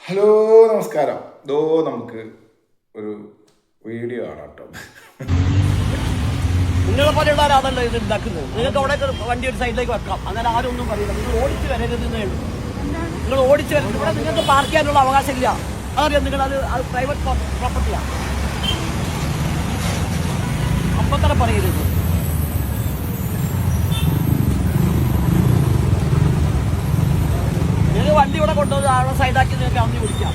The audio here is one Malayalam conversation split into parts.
ഹലോ നമസ്കാരം. നമുക്ക് ഒരു വീഡിയോ ആണ് കേട്ടോ. നിങ്ങളെ പോലെയുള്ളവരാണല്ലോ ഇത് ഉണ്ടാക്കുന്നത്. നിങ്ങൾക്ക് അവിടെ വണ്ടി ഒരു സൈഡിലേക്ക് വെക്കാം, അങ്ങനെ ആരും ഒന്നും പറയില്ല. നിങ്ങൾ ഓടിച്ച് വരരുതെന്നേ ഉള്ളൂ. നിങ്ങൾ ഓടിച്ച് വരരുത്. ഇവിടെ നിങ്ങൾക്ക് പാർക്ക് ചെയ്യാനുള്ള അവകാശമില്ല. അതറിയാം, നിങ്ങൾ അത് പ്രൈവറ്റ് പ്രോപ്പർട്ടിയാണ്. അപ്പം തന്നെ പറയരുത്. നിങ്ങൾ വണ്ടി ഇവിടെ കൊണ്ടുപോയി അവിടെ സൈഡാക്കി നിങ്ങൾക്ക് അമ്മി വിളിക്കാം.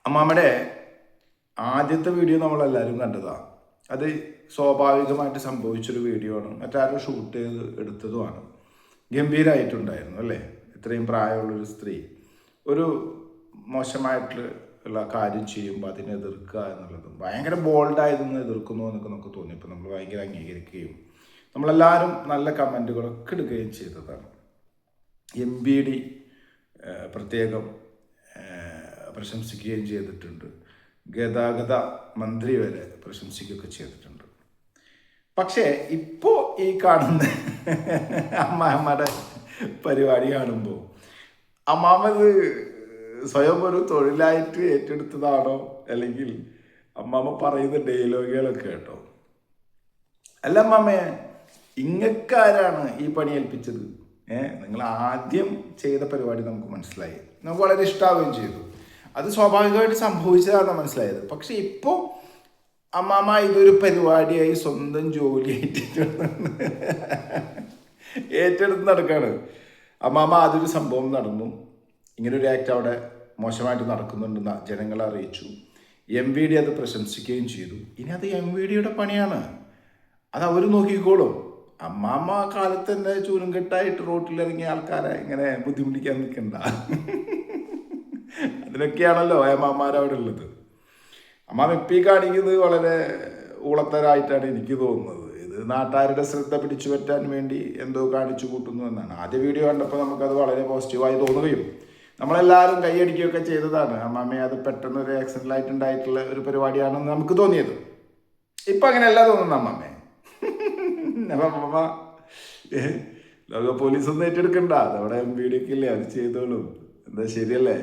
അമ്മാമ്മയുടെ ആദ്യത്തെ വീഡിയോ നമ്മളെല്ലാവരും കണ്ടതാണ്. അത് സ്വാഭാവികമായിട്ട് സംഭവിച്ചൊരു വീഡിയോ ആണ്. മറ്റാരും ഷൂട്ട് ചെയ്ത് എടുത്തതുമാണ്. ഗംഭീരമായിട്ടുണ്ടായിരുന്നു അല്ലേ? ഇത്രയും പ്രായമുള്ളൊരു സ്ത്രീ ഒരു മോശമായിട്ടുള്ള കാര്യം ചെയ്യുമ്പോൾ അതിനെ എതിർക്കുക എന്നുള്ളതും ഭയങ്കര ബോൾഡായതൊന്ന് എതിർക്കുന്നു എന്നൊക്കെ നമുക്ക് തോന്നിയപ്പോൾ നമ്മൾ ഭയങ്കര അംഗീകരിക്കുകയും നമ്മളെല്ലാവരും നല്ല കമൻറ്റുകളൊക്കെ ഇടുകയും ചെയ്തതാണ്. MBD പ്രത്യേകം പ്രശംസിക്കുകയും ചെയ്തിട്ടുണ്ട്. ഗതാഗത മന്ത്രി വരെ പ്രശംസിക്കുകയൊക്കെ ചെയ്തിട്ടുണ്ട്. പക്ഷേ ഇപ്പോൾ ഈ കാണുന്ന അമ്മാമ്മയുടെ പരിപാടി കാണുമ്പോൾ അമ്മാമ്മത് സ്വയം ഒരു തൊഴിലായിട്ട് ഏറ്റെടുത്തതാണോ, അല്ലെങ്കിൽ അമ്മാമ്മ പറയുന്ന ഡയലോഗുകളൊക്കെ കേട്ടോ. അല്ല അമ്മാമ്മയെ, ഇങ്ങക്കാരാണ് ഈ പണി ഏൽപ്പിച്ചത്? നിങ്ങൾ ആദ്യം ചെയ്ത പരിപാടി നമുക്ക് മനസ്സിലായി, നമുക്ക് വളരെ ഇഷ്ടാവുകയും ചെയ്തു. അത് സ്വാഭാവികമായിട്ട് സംഭവിച്ചതാണ് മനസ്സിലായത്. പക്ഷെ ഇപ്പോൾ അമ്മാമ്മ ഇതൊരു പരിപാടിയായി സ്വന്തം ജോലിയായിട്ട് ഏറ്റെടുത്ത് നടക്കുകയാണ്. അമ്മാമ്മ അതൊരു സംഭവം നടന്നു, ഇങ്ങനൊരു ആക്ട് അവിടെ മോശമായിട്ട് നടക്കുന്നുണ്ടെന്ന് ജനങ്ങളെ അറിയിച്ചു. MVD അത് പ്രശംസിക്കുകയും ചെയ്തു. ഇനി അത് MVDയുടെ പണിയാണ്, അത് അവർ നോക്കിക്കോളും. അമ്മാമ്മ കാലത്ത് തന്നെ ചൂരും കെട്ടായിട്ട് റോട്ടിലിറങ്ങിയ ആൾക്കാരെ ഇങ്ങനെ ബുദ്ധിമുട്ടിക്കാൻ നിൽക്കണ്ട. അതിനൊക്കെയാണല്ലോ അമ്മാമ്മമാരവിടെ ഉള്ളത്. അമ്മാമ്മ ഇപ്പം കാണിക്കുന്നത് വളരെ ഊളത്തരായിട്ടാണ് എനിക്ക് തോന്നുന്നത്. ഇത് നാട്ടുകാരുടെ ശ്രദ്ധ പിടിച്ചു പറ്റാൻ വേണ്ടി എന്തോ കാണിച്ചു കൂട്ടുന്നു എന്നാണ്. ആദ്യ വീഡിയോ കണ്ടപ്പോൾ നമുക്കത് വളരെ പോസിറ്റീവായി തോന്നുകയും നമ്മളെല്ലാവരും കൈയടിക്കുകയൊക്കെ ചെയ്തതാണ്. അമ്മാമ്മയെ അത് പെട്ടെന്ന് ഒരു ആക്സിഡൻ്റായിട്ടുണ്ടായിട്ടുള്ള ഒരു പരിപാടിയാണെന്ന് നമുക്ക് തോന്നിയത്. ഇപ്പം അങ്ങനെയല്ല തോന്നുന്നു അമ്മാമ്മയെ. അമ്മ ലോക പോലീസൊന്നും ഏറ്റെടുക്കണ്ട, അതവിടെ MVD ഒക്കെ ഇല്ലേ, അത് ചെയ്തോളും. എന്താ ശരിയല്ലേ?